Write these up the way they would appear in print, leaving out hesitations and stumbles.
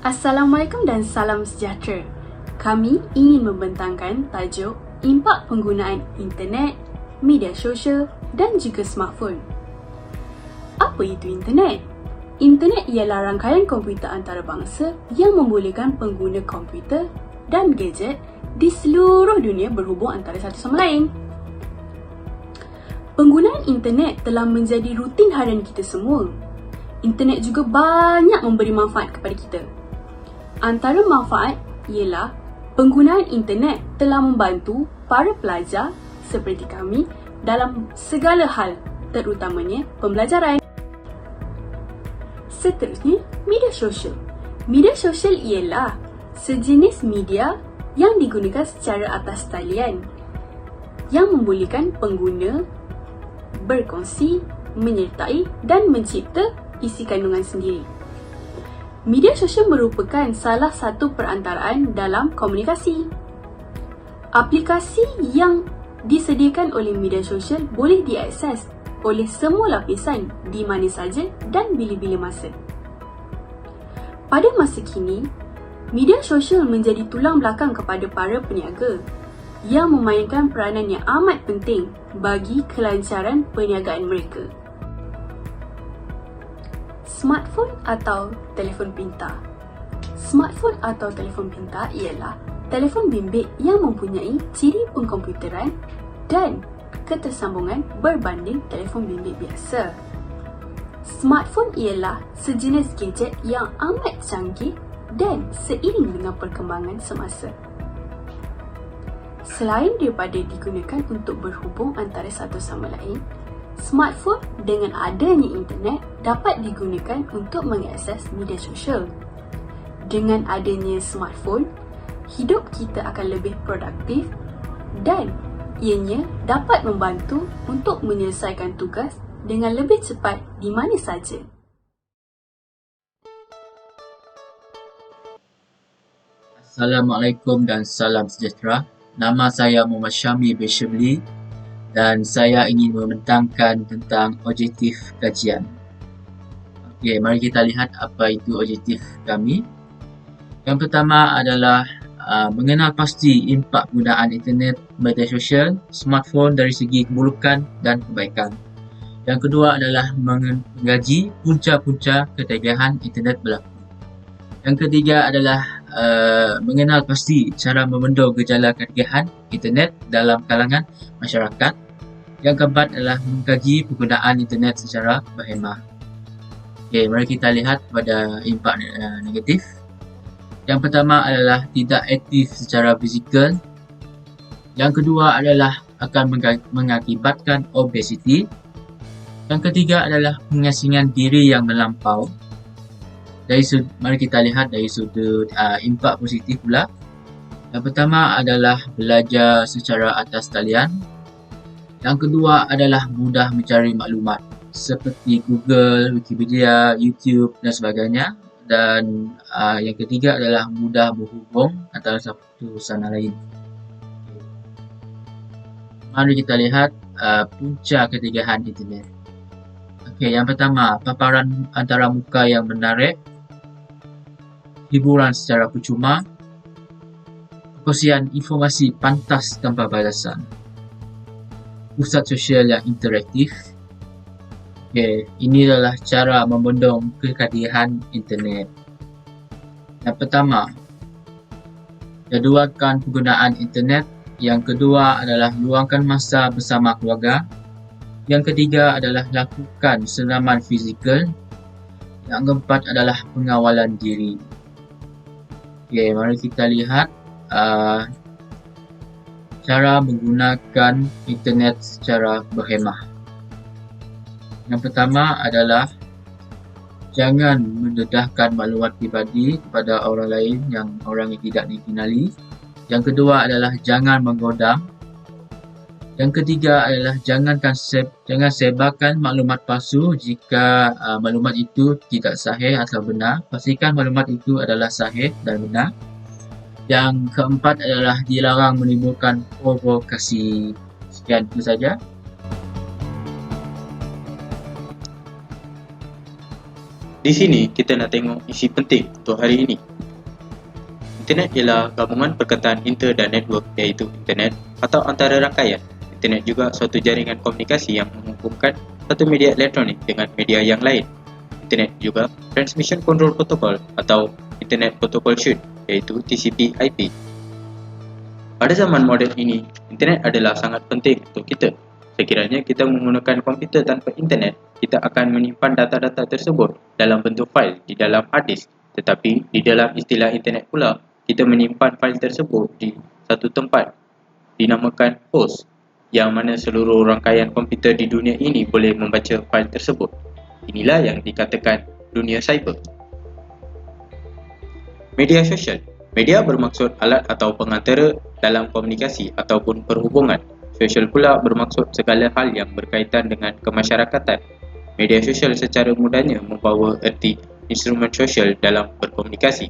Assalamualaikum dan salam sejahtera. Kami ingin membentangkan tajuk impak penggunaan internet, media sosial dan juga smartphone. Apa itu internet? Internet ialah rangkaian komputer antarabangsa yang membolehkan pengguna komputer dan gadget di seluruh dunia berhubung antara satu sama lain. Penggunaan internet telah menjadi rutin harian kita semua. Internet juga banyak memberi manfaat kepada kita. Antara manfaat ialah penggunaan internet telah membantu para pelajar seperti kami dalam segala hal, terutamanya pembelajaran. Seterusnya, media sosial. Media sosial ialah sejenis media yang digunakan secara atas talian yang membolehkan pengguna berkongsi, menyertai dan mencipta isi kandungan sendiri. Media sosial merupakan salah satu perantaraan dalam komunikasi. Aplikasi yang disediakan oleh media sosial boleh diakses oleh semua lapisan di mana saja dan bila-bila masa. Pada masa kini, media sosial menjadi tulang belakang kepada para peniaga yang memainkan peranan yang amat penting bagi kelancaran perniagaan mereka. Smartphone atau telefon pintar. Smartphone atau telefon pintar ialah telefon bimbit yang mempunyai ciri pengkomputeran dan ketersambungan berbanding telefon bimbit biasa. Smartphone ialah sejenis gadget yang amat canggih dan seiring dengan perkembangan semasa. Selain daripada digunakan untuk berhubung antara satu sama lain, smartphone dengan adanya internet dapat digunakan untuk mengakses media sosial. Dengan adanya smartphone, hidup kita akan lebih produktif dan ianya dapat membantu untuk menyelesaikan tugas dengan lebih cepat di mana saja. Assalamualaikum dan salam sejahtera. Nama saya Muhammad Syami bin Syibli dan saya ingin membentangkan tentang objektif kajian. Okey, mari kita lihat apa itu objektif kami. Yang pertama adalah mengenal pasti impak penggunaan internet, media sosial, smartphone dari segi keburukan dan kebaikan. Yang kedua adalah mengkaji punca-punca ketidakan internet berlaku. Yang ketiga adalah mengenal pasti cara membendung gejala ketidakan internet dalam kalangan masyarakat. Yang keempat adalah mengkaji penggunaan internet secara berhemah. Okey, mari kita lihat pada impak negatif. Yang pertama adalah tidak aktif secara fizikal. Yang kedua adalah akan mengakibatkan obesiti. Yang ketiga adalah pengasingan diri yang melampau. Mari kita lihat dari sudut impak positif pula. Yang pertama adalah belajar secara atas talian. Yang kedua adalah mudah mencari maklumat seperti Google, Wikipedia, YouTube dan sebagainya. Dan yang ketiga adalah mudah berhubung antara satu sama lain. Mari kita lihat punca ketidakan internet. Okey, yang pertama, paparan antarmuka yang menarik, hiburan secara percuma, perkongsian informasi pantas tanpa balasan, pusat sosial yang interaktif. Okey, ini adalah cara membendung kekadihan internet. Yang pertama, jadualkan penggunaan internet. Yang kedua adalah luangkan masa bersama keluarga. Yang ketiga adalah lakukan senaman fizikal. Yang keempat adalah pengawalan diri. Okey, mari kita lihat cara menggunakan internet secara berhemah. Yang pertama adalah jangan mendedahkan maklumat pribadi kepada orang lain yang tidak dikenali. Yang kedua adalah jangan menggodam. Yang ketiga adalah jangan sebarkan maklumat palsu jika maklumat itu tidak sahih atau benar. Pastikan maklumat itu adalah sahih dan benar. Yang keempat adalah dilarang menimbulkan provokasi. Sekian itu saja. Di sini kita nak tengok isi penting untuk hari ini. Internet ialah gabungan perkataan inter dan network, iaitu internet atau antara rangkaian. Internet juga suatu jaringan komunikasi yang menghubungkan satu media elektronik dengan media yang lain. Internet juga Transmission Control Protocol atau Internet Protocol Suite, iaitu TCP/IP. Pada zaman moden ini, internet adalah sangat penting untuk kita. Sekiranya kita menggunakan komputer tanpa internet, kita akan menyimpan data-data tersebut dalam bentuk fail di dalam hard disk. Tetapi di dalam istilah internet pula, kita menyimpan fail tersebut di satu tempat dinamakan host, yang mana seluruh rangkaian komputer di dunia ini boleh membaca fail tersebut. Inilah yang dikatakan dunia cyber. Media sosial. Media bermaksud alat atau pengantara dalam komunikasi ataupun perhubungan. Sosial pula bermaksud segala hal yang berkaitan dengan kemasyarakatan. Media sosial secara mudahnya membawa erti instrumen sosial dalam berkomunikasi.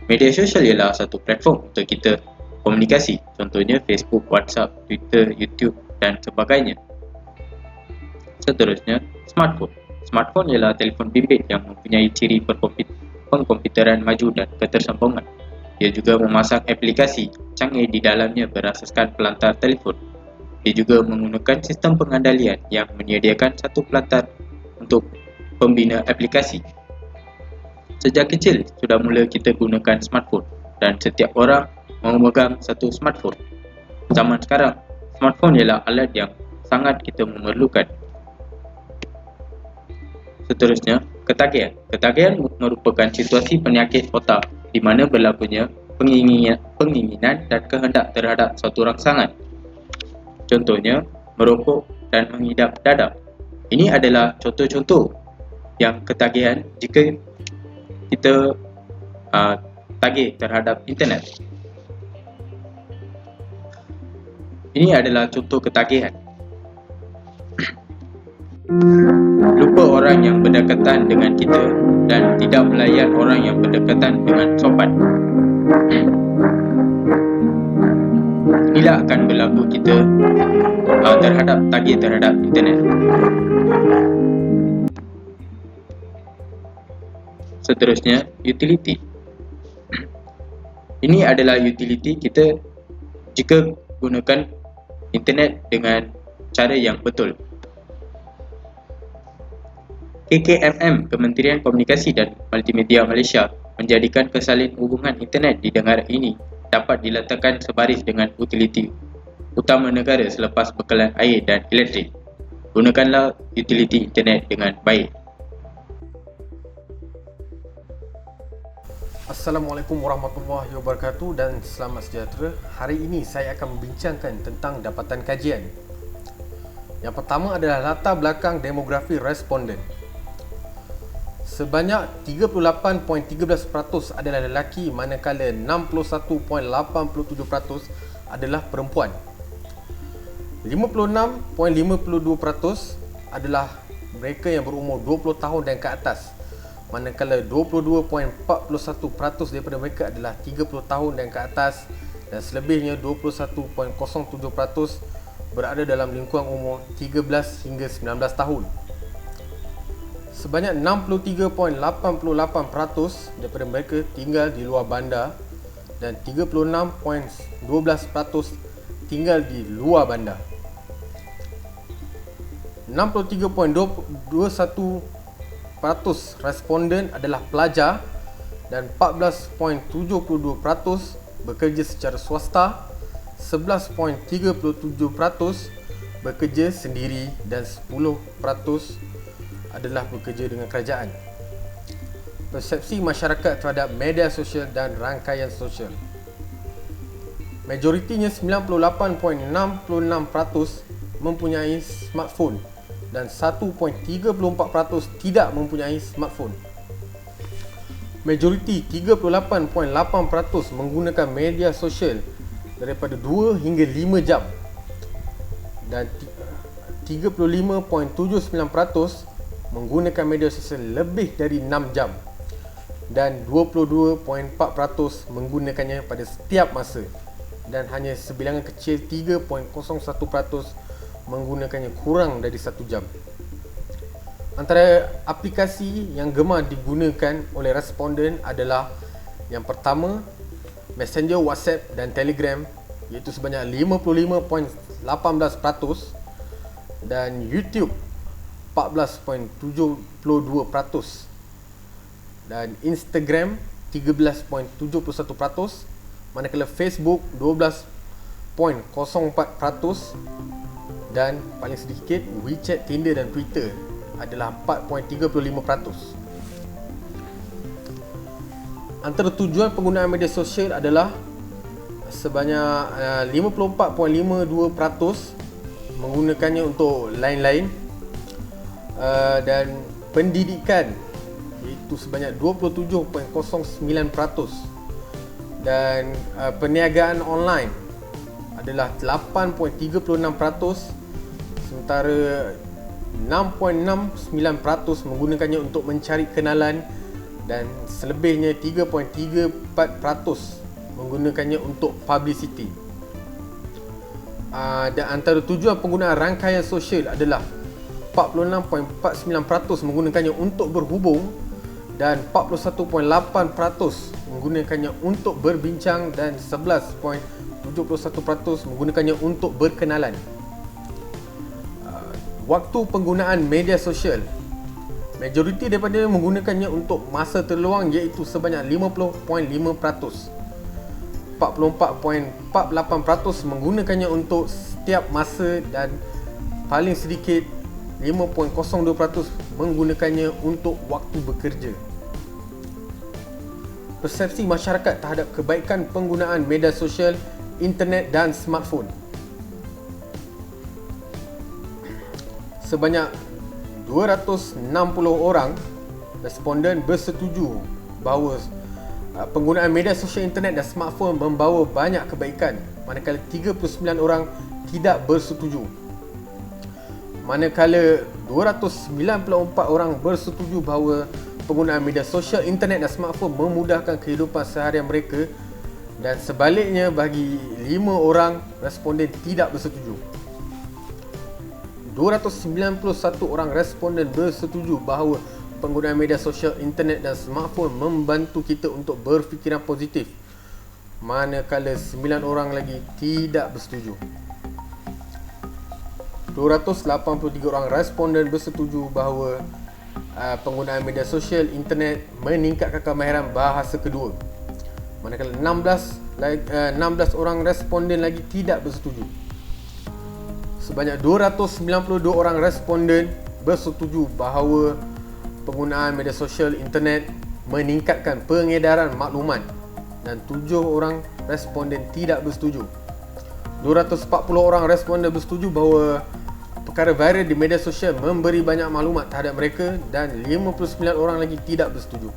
Media sosial ialah satu platform untuk kita komunikasi, contohnya Facebook, WhatsApp, Twitter, YouTube dan sebagainya. Seterusnya, smartphone. Smartphone ialah telefon bimbit yang mempunyai ciri pengkomputeran maju dan ketersambungan. Ia juga memasang aplikasi canggih di dalamnya berasaskan pelantar telefon. Ia juga menggunakan sistem pengandalian yang menyediakan satu pelantar untuk pembina aplikasi. Sejak kecil sudah mula kita gunakan smartphone dan setiap orang memegang satu smartphone. Zaman sekarang, smartphone ialah alat yang sangat kita memerlukan. Seterusnya, ketagihan. Ketagihan merupakan situasi penyakit otak di mana berlakunya penginginan dan kehendak terhadap suatu rangsangan. Contohnya, merokok dan mengidap dadak. Ini adalah contoh-contoh yang ketagihan jika kita tagih terhadap internet. Ini adalah contoh ketagihan. Lupa orang yang berdekatan dengan kita dan tidak melayan orang yang berdekatan dengan sopan. Inilah akan berlaku kita terhadap tagih terhadap internet. Seterusnya, utility. Ini adalah utility kita jika gunakan internet dengan cara yang betul. KKMM, Kementerian Komunikasi dan Multimedia Malaysia, menjadikan kesalin hubungan internet di negara ini dapat diletakkan sebaris dengan utility utama negara selepas bekalan air dan elektrik. Gunakanlah utility internet dengan baik. Assalamualaikum warahmatullahi wabarakatuh dan selamat sejahtera. Hari ini saya akan membincangkan tentang dapatan kajian. Yang pertama adalah latar belakang demografi responden. Sebanyak 38.13% adalah lelaki manakala 61.87% adalah perempuan. 56.52% adalah mereka yang berumur 20 tahun dan ke atas, manakala 22.41% daripada mereka adalah 30 tahun dan ke atas, dan selebihnya 21.07% berada dalam lingkungan umur 13 hingga 19 tahun. Sebanyak 63.88% daripada mereka tinggal di luar bandar dan 36.12% tinggal di luar bandar. 63.21% responden adalah pelajar dan 14.72% bekerja secara swasta, 11.37% bekerja sendiri dan 10% adalah bekerja dengan kerajaan. Persepsi masyarakat terhadap media sosial dan rangkaian sosial. Majoritinya 98.66% mempunyai smartphone dan 1.34% tidak mempunyai smartphone. Majoriti 38.8% menggunakan media sosial daripada 2 hingga 5 jam dan 35.79% menggunakan media sosial lebih dari 6 jam dan 22.4% menggunakannya pada setiap masa, dan hanya sebilangan kecil 3.01% menggunakannya kurang dari 1 jam. Antara aplikasi yang gemar digunakan oleh responden adalah yang pertama Messenger WhatsApp dan Telegram iaitu sebanyak 55.18% dan YouTube 14.72% dan Instagram 13.71%, manakala Facebook 12.04% dan paling sedikit WeChat, Tinder dan Twitter adalah 4.35%. Antara tujuan penggunaan media sosial adalah sebanyak 54.52% menggunakannya untuk lain-lain, dan pendidikan iaitu sebanyak 27.09%, dan perniagaan online adalah 8.36%, sementara 6.69% menggunakannya untuk mencari kenalan dan selebihnya 3.34% menggunakannya untuk publicity. Dan antara tujuan penggunaan rangkaian sosial adalah 46.49% menggunakannya untuk berhubung dan 41.8% menggunakannya untuk berbincang dan 11.71% menggunakannya untuk berkenalan. Waktu penggunaan media sosial, majoriti daripada menggunakannya untuk masa terluang iaitu sebanyak 50.5%. 44.48% menggunakannya untuk setiap masa dan paling sedikit 5.02% menggunakannya untuk waktu bekerja. Persepsi masyarakat terhadap kebaikan penggunaan media sosial, internet dan smartphone. Sebanyak 260 orang responden bersetuju bahawa penggunaan media sosial, internet dan smartphone membawa banyak kebaikan, manakala 39 orang tidak bersetuju. Manakala 294 orang bersetuju bahawa penggunaan media sosial, internet dan smartphone memudahkan kehidupan seharian mereka, dan sebaliknya bagi 5 orang responden tidak bersetuju. 291 orang responden bersetuju bahawa penggunaan media sosial, internet dan smartphone membantu kita untuk berfikiran positif, manakala 9 orang lagi tidak bersetuju. 283 orang responden bersetuju bahawa penggunaan media sosial, internet meningkatkan kemahiran bahasa kedua, manakala 16 orang responden lagi tidak bersetuju. Sebanyak 292 orang responden bersetuju bahawa penggunaan media sosial, internet meningkatkan pengedaran maklumat, dan 7 orang responden tidak bersetuju. 240 orang responden bersetuju bahawa perkara viral di media sosial memberi banyak maklumat terhadap mereka, dan 59 orang lagi tidak bersetuju.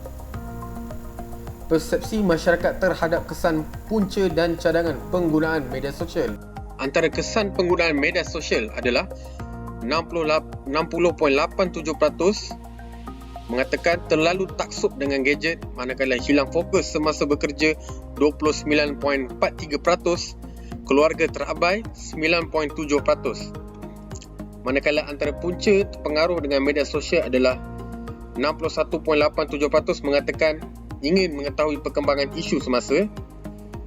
Persepsi masyarakat terhadap kesan punca dan cadangan penggunaan media sosial. Antara kesan penggunaan media sosial adalah 60.87% mengatakan terlalu taksub dengan gadget, manakala hilang fokus semasa bekerja 29.43%, keluarga terabai 9.7%. Manakala antara punca terpengaruh dengan media sosial adalah 61.87% mengatakan ingin mengetahui perkembangan isu semasa,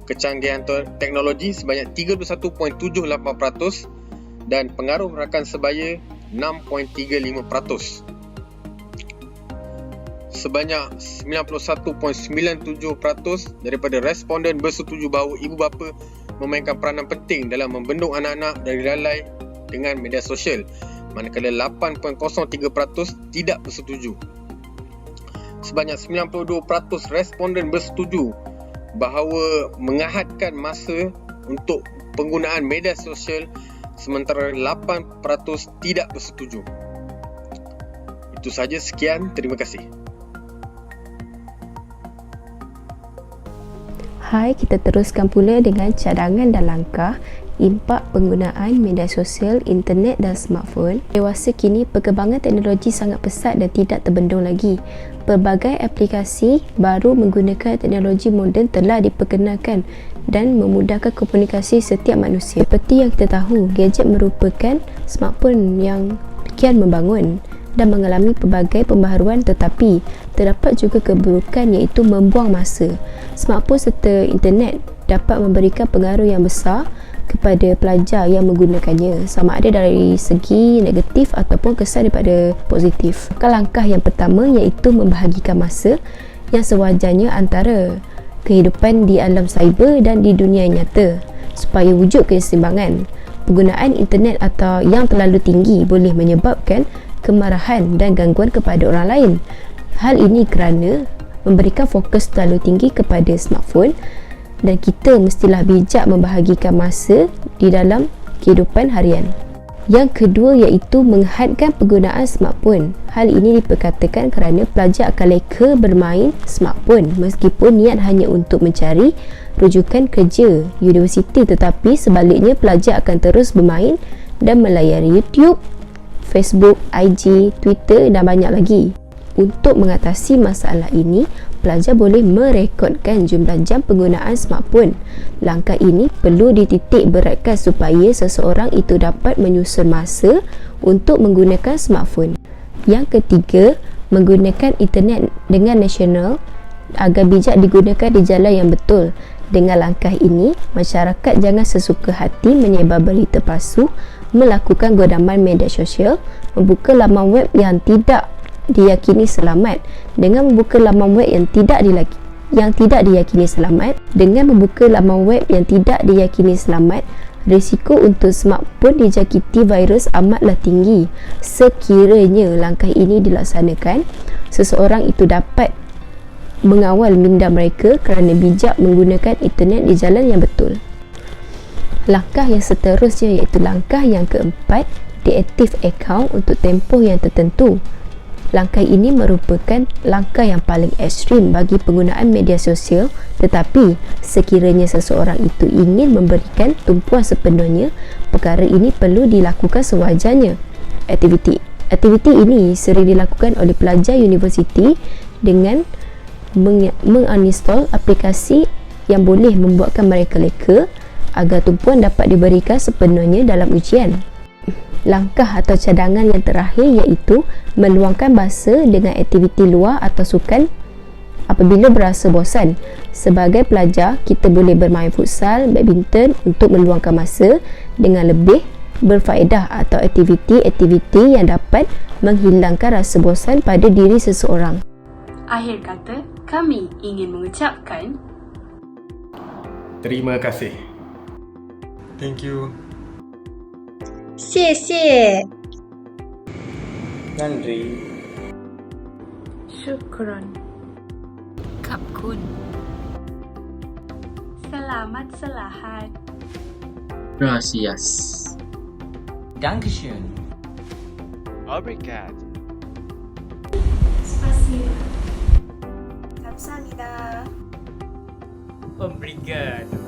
kecanggihan teknologi sebanyak 31.78%, dan pengaruh rakan sebaya 6.35%. Sebanyak 91.97% daripada responden bersetuju bahawa ibu bapa memainkan peranan penting dalam membendung anak-anak dari lalai dengan media sosial, manakala 8.03% tidak bersetuju. Sebanyak 92% responden bersetuju bahawa mengahadkan masa untuk penggunaan media sosial, sementara 8% tidak bersetuju. Itu sahaja, sekian, terima kasih. Hai, kita teruskan pula dengan cadangan dan langkah impak penggunaan media sosial, internet dan smartphone. Dewasa kini, perkembangan teknologi sangat pesat dan tidak terbendung lagi. Pelbagai aplikasi baru menggunakan teknologi moden telah diperkenalkan dan memudahkan komunikasi setiap manusia. Seperti yang kita tahu, gadget merupakan smartphone yang kian membangun. dan mengalami pelbagai pembaharuan, tetapi terdapat juga keburukan iaitu membuang masa. Smartphone serta internet dapat memberikan pengaruh yang besar kepada pelajar yang menggunakannya, sama ada dari segi negatif ataupun kesan daripada positif. Langkah yang pertama iaitu membahagikan masa yang sewajarnya antara kehidupan di alam cyber dan di dunia nyata supaya wujud keseimbangan. Penggunaan internet atau yang terlalu tinggi boleh menyebabkan kemarahan dan gangguan kepada orang lain. Hal ini kerana memberikan fokus terlalu tinggi kepada smartphone, dan kita mestilah bijak membahagikan masa di dalam kehidupan harian. Yang kedua iaitu menghadkan penggunaan smartphone. Hal ini diperkatakan kerana pelajar akan leka bermain smartphone meskipun niat hanya untuk mencari rujukan kerja universiti, tetapi sebaliknya pelajar akan terus bermain dan melayari YouTube, Facebook, IG, Twitter dan banyak lagi. Untuk mengatasi masalah ini, pelajar boleh merekodkan jumlah jam penggunaan smartphone. Langkah ini perlu dititik beratkan supaya seseorang itu dapat menyusun masa untuk menggunakan smartphone. Yang ketiga, menggunakan internet dengan nasional agar bijak digunakan di jalan yang betul. Dengan langkah ini, masyarakat jangan sesuka hati menyebar berita palsu, melakukan godaman media sosial, membuka laman web yang tidak diyakini selamat. Dengan membuka laman web yang tidak diyakini selamat, risiko untuk smartphone dijangkiti virus amatlah tinggi. Sekiranya langkah ini dilaksanakan, seseorang itu dapat mengawal minda mereka kerana bijak menggunakan internet di jalan yang betul. Langkah yang seterusnya iaitu langkah yang keempat, deactive account untuk tempoh yang tertentu. Langkah ini merupakan langkah yang paling ekstrim bagi penggunaan media sosial, tetapi sekiranya seseorang itu ingin memberikan tumpuan sepenuhnya, perkara ini perlu dilakukan sewajarnya. Aktiviti ini sering dilakukan oleh pelajar universiti dengan menginstall aplikasi yang boleh membuatkan mereka leka agar tumpuan dapat diberikan sepenuhnya dalam ujian. Langkah atau cadangan yang terakhir iaitu meluangkan masa dengan aktiviti luar atau sukan apabila berasa bosan. Sebagai pelajar, kita boleh bermain futsal, badminton untuk meluangkan masa dengan lebih berfaedah, atau aktiviti-aktiviti yang dapat menghilangkan rasa bosan pada diri seseorang. Akhir kata, kami ingin mengucapkan Terima kasih. Thank you. 谢谢。 Nandri. syukron, kapkun, selamat selahat, Gracias. Dankeschön. Obrigado. 감사합니다. Obrigado.